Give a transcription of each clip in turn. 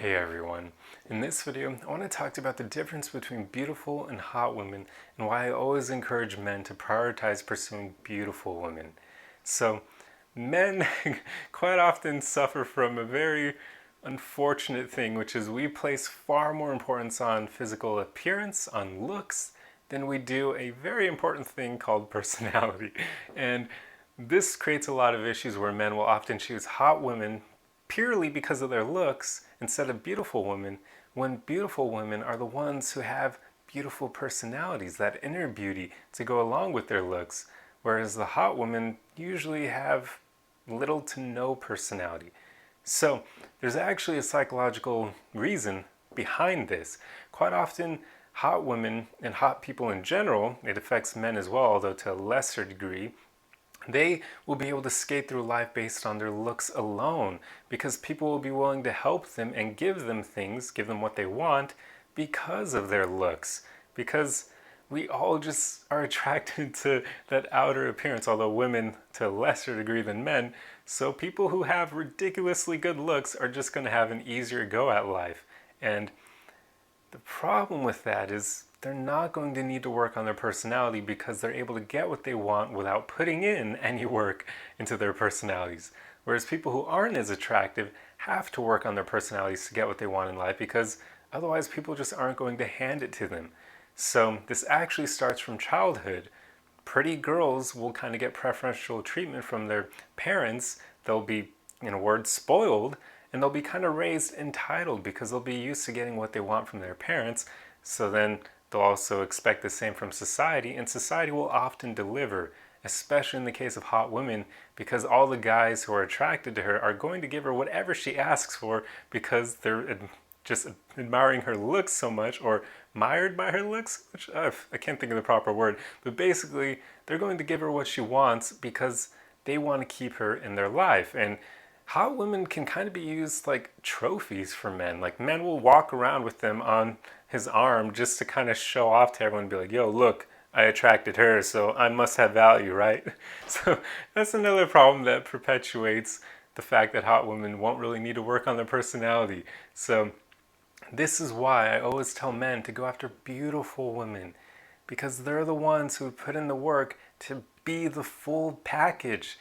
Hey everyone, in this video I want to talk about the difference between beautiful and hot women and why I always encourage men to prioritize pursuing beautiful women. So men quite often suffer from a very unfortunate thing, which is we place far more importance on physical appearance, on looks, than we do a very important thing called personality. And this creates a lot of issues where men will often choose hot women purely because of their looks instead of beautiful women, when beautiful women are the ones who have beautiful personalities, that inner beauty to go along with their looks, whereas the hot women usually have little to no personality. So there's actually a psychological reason behind this. Quite often, hot women and hot people in general, it affects men as well, although to a lesser degree, they will be able to skate through life based on their looks alone because people will be willing to help them and give them things, give them what they want because of their looks. Because we all just are attracted to that outer appearance, although women to a lesser degree than men. So people who have ridiculously good looks are just going to have an easier go at life. And the problem with that is they're not going to need to work on their personality because they're able to get what they want without putting in any work into their personalities. Whereas people who aren't as attractive have to work on their personalities to get what they want in life because otherwise people just aren't going to hand it to them. So this actually starts from childhood. Pretty girls will kind of get preferential treatment from their parents. They'll be, in a word, spoiled, and they'll be kind of raised entitled because they'll be used to getting what they want from their parents. So then they'll also expect the same from society, and society will often deliver, especially in the case of hot women, because all the guys who are attracted to her are going to give her whatever she asks for because they're just admiring her looks so much, or mired by her looks, which I can't think of the proper word, but basically they're going to give her what she wants because they want to keep her in their life. And hot women can kind of be used like trophies for men. Like men will walk around with them on his arm just to kind of show off to everyone and be like, yo, look, I attracted her, so I must have value, right? So that's another problem that perpetuates the fact that hot women won't really need to work on their personality. So this is why I always tell men to go after beautiful women, because they're the ones who put in the work to be the full package.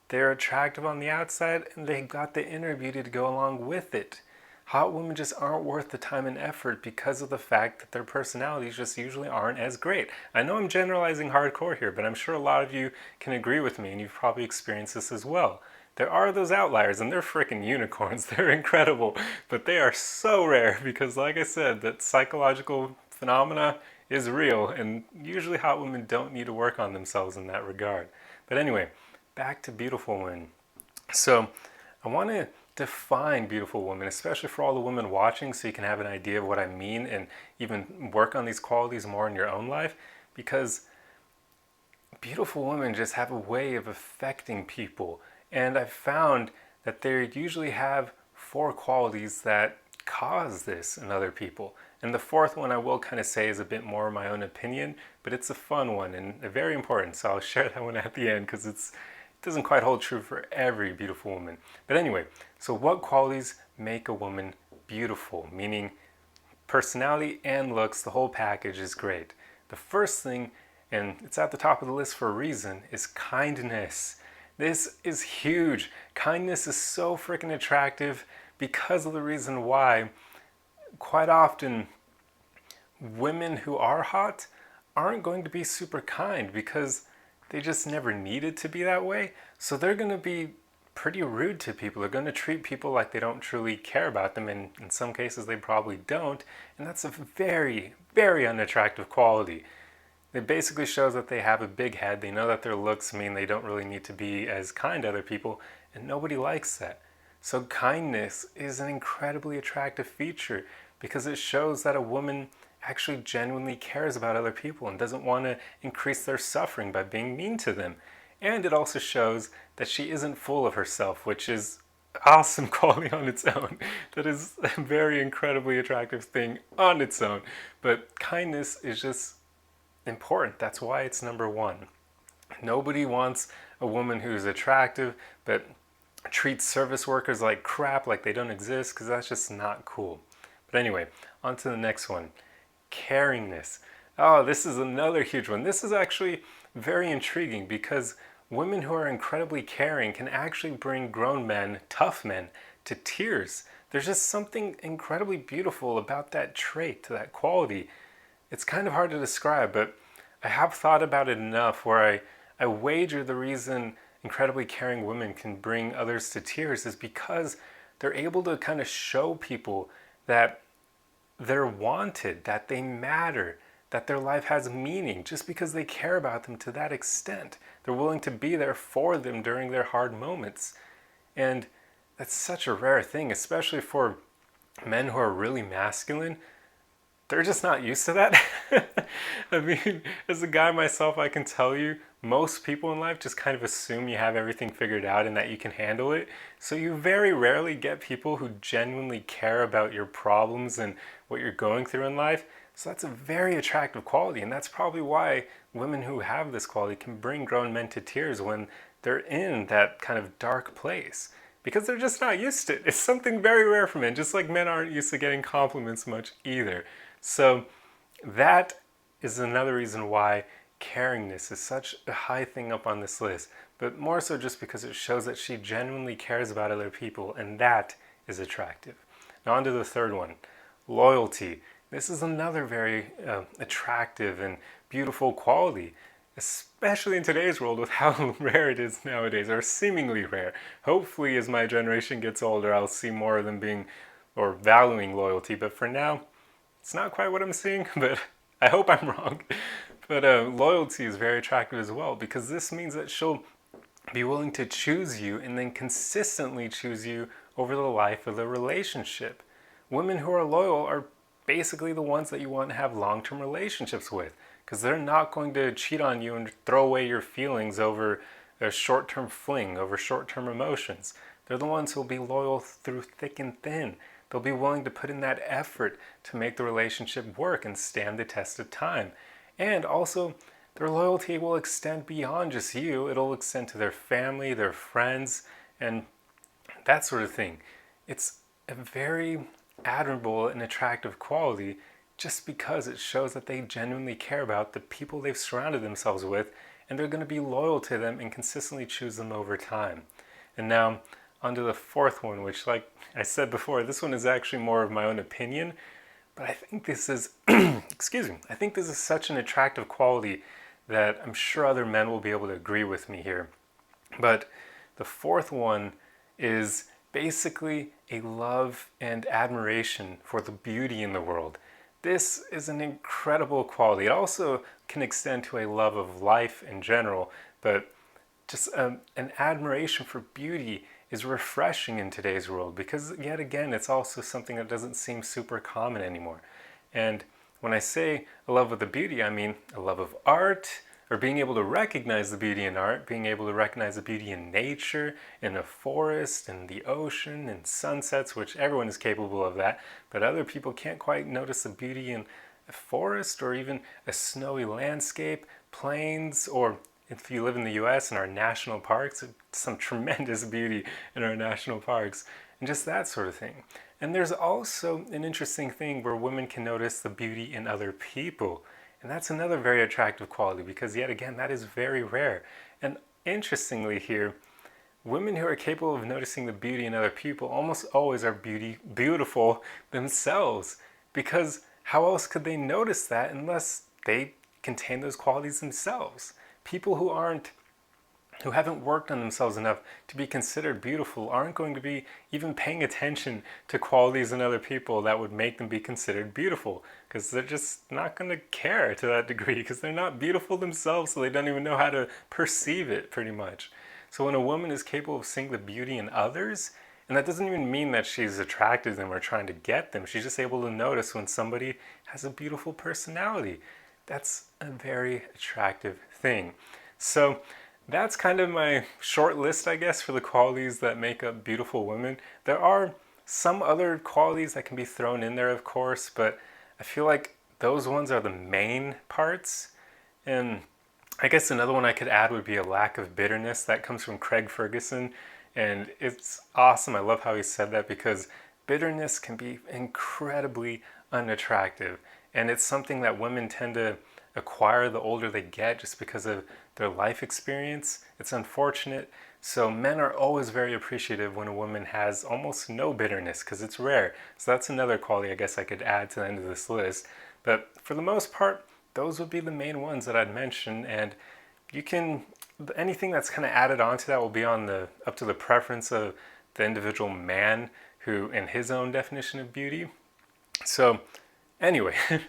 They're attractive on the outside and they got the inner beauty to go along with it. Hot women just aren't worth the time and effort because of the fact that their personalities just usually aren't as great. I know I'm generalizing hardcore here, but I'm sure a lot of you can agree with me and you've probably experienced this as well. There are those outliers and they're freaking unicorns. They're incredible, but they are so rare because, like I said, that psychological phenomena is real, and usually hot women don't need to work on themselves in that regard. But anyway, back to beautiful women. So I want to define beautiful women, especially for all the women watching, so you can have an idea of what I mean and even work on these qualities more in your own life, because beautiful women just have a way of affecting people. And I've found that they usually have 4 qualities that cause this in other people. And the 4th one I will kind of say is a bit more my own opinion, but it's a fun one and very important. So I'll share that one at the end because it doesn't quite hold true for every beautiful woman. But anyway, so what qualities make a woman beautiful? Meaning personality and looks, the whole package is great. The first thing, and it's at the top of the list for a reason, is kindness. This is huge. Kindness is so freaking attractive because of the reason why quite often women who are hot aren't going to be super kind because they just never needed to be that way. So they're going to be pretty rude to people. They're going to treat people like they don't truly care about them, and in some cases they probably don't. And that's a very, very unattractive quality. It basically shows that they have a big head. They know that their looks mean they don't really need to be as kind to other people, and nobody likes that. So kindness is an incredibly attractive feature because it shows that a woman actually genuinely cares about other people and doesn't want to increase their suffering by being mean to them. And it also shows that she isn't full of herself, which is awesome quality on its own. That is a very incredibly attractive thing on its own. But kindness is just important. That's why it's number 1. Nobody wants a woman who's attractive but treats service workers like crap, like they don't exist, because that's just not cool. But anyway, on to the next one. Caringness. Oh, this is another huge one. This is actually very intriguing because women who are incredibly caring can actually bring grown men, tough men, to tears. There's just something incredibly beautiful about that trait, that quality. It's kind of hard to describe, but I have thought about it enough where I wager the reason incredibly caring women can bring others to tears is because they're able to kind of show people that they're wanted, that they matter, that their life has meaning just because they care about them to that extent. They're willing to be there for them during their hard moments. And that's such a rare thing, especially for men who are really masculine. They're just not used to that. I mean, as a guy myself, I can tell you, most people in life just kind of assume you have everything figured out and that you can handle it. So you very rarely get people who genuinely care about your problems and what you're going through in life. So that's a very attractive quality, and that's probably why women who have this quality can bring grown men to tears when they're in that kind of dark place. Because they're just not used to it. It's something very rare for men, just like men aren't used to getting compliments much either. So that is another reason why caringness is such a high thing up on this list, but more so just because it shows that she genuinely cares about other people, and that is attractive. Now on to the third one, loyalty. This is another very attractive and beautiful quality, especially in today's world with how rare it is nowadays, or seemingly rare. Hopefully as my generation gets older, I'll see more of them being or valuing loyalty, but for now, it's not quite what I'm seeing, but I hope I'm wrong. But loyalty is very attractive as well because this means that she'll be willing to choose you and then consistently choose you over the life of the relationship. Women who are loyal are basically the ones that you want to have long-term relationships with because they're not going to cheat on you and throw away your feelings over a short-term fling, over short-term emotions. They're the ones who will be loyal through thick and thin. They'll be willing to put in that effort to make the relationship work and stand the test of time. And also, their loyalty will extend beyond just you. It'll extend to their family, their friends, and that sort of thing. It's a very admirable and attractive quality just because it shows that they genuinely care about the people they've surrounded themselves with, and they're going to be loyal to them and consistently choose them over time. And now, onto the fourth one, which, like I said before, this one is actually more of my own opinion, but I think this is, excuse me, I think this is such an attractive quality that I'm sure other men will be able to agree with me here. But the fourth one is basically a love and admiration for the beauty in the world. This is an incredible quality. It also can extend to a love of life in general, but just an admiration for beauty is refreshing in today's world because, yet again, it's also something that doesn't seem super common anymore. And when I say a love of the beauty, I mean a love of art, or being able to recognize the beauty in art, being able to recognize the beauty in nature, in a forest, in the ocean, in sunsets, which everyone is capable of that, but other people can't quite notice the beauty in a forest or even a snowy landscape, plains, or if you live in the US and our national parks, some tremendous beauty in our national parks, and just that sort of thing. And there's also an interesting thing where women can notice the beauty in other people. And that's another very attractive quality because, yet again, that is very rare. And interestingly here, women who are capable of noticing the beauty in other people almost always are beautiful themselves, because how else could they notice that unless they contain those qualities themselves? People who haven't worked on themselves enough to be considered beautiful aren't going to be even paying attention to qualities in other people that would make them be considered beautiful, because they're just not going to care to that degree because they're not beautiful themselves, so they don't even know how to perceive it pretty much. So when a woman is capable of seeing the beauty in others, and that doesn't even mean that she's attracted to them or trying to get them, she's just able to notice when somebody has a beautiful personality. That's a very attractive thing. So that's kind of my short list, I guess, for the qualities that make up beautiful women. There are some other qualities that can be thrown in there, of course, but I feel like those ones are the main parts. And I guess another one I could add would be a lack of bitterness. That comes from Craig Ferguson. And it's awesome. I love how he said that because bitterness can be incredibly unattractive. And it's something that women tend to acquire the older they get just because of their life experience. It's unfortunate. So men are always very appreciative when a woman has almost no bitterness because it's rare. So that's another quality I guess I could add to the end of this list. But for the most part, those would be the main ones that I'd mention. And you can, anything that's kind of added onto that will be on the up to the preference of the individual man who in his own definition of beauty. So anyway, I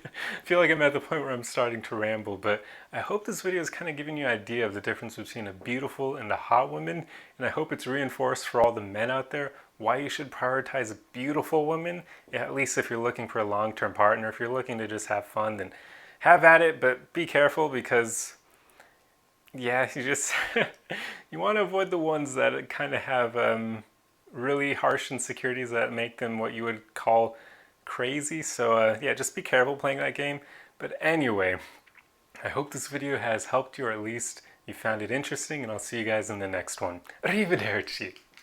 feel like I'm at the point where I'm starting to ramble, but I hope this video is kind of giving you an idea of the difference between a beautiful and a hot woman, and I hope it's reinforced for all the men out there why you should prioritize a beautiful woman, at least if you're looking for a long-term partner. If you're looking to just have fun, then have at it, but be careful because yeah, you just you want to avoid the ones that kind of have really harsh insecurities that make them what you would call crazy. So yeah, just be careful playing that game. But anyway, I hope this video has helped you, or at least you found it interesting, and I'll see you guys in the next one. Arrivederci.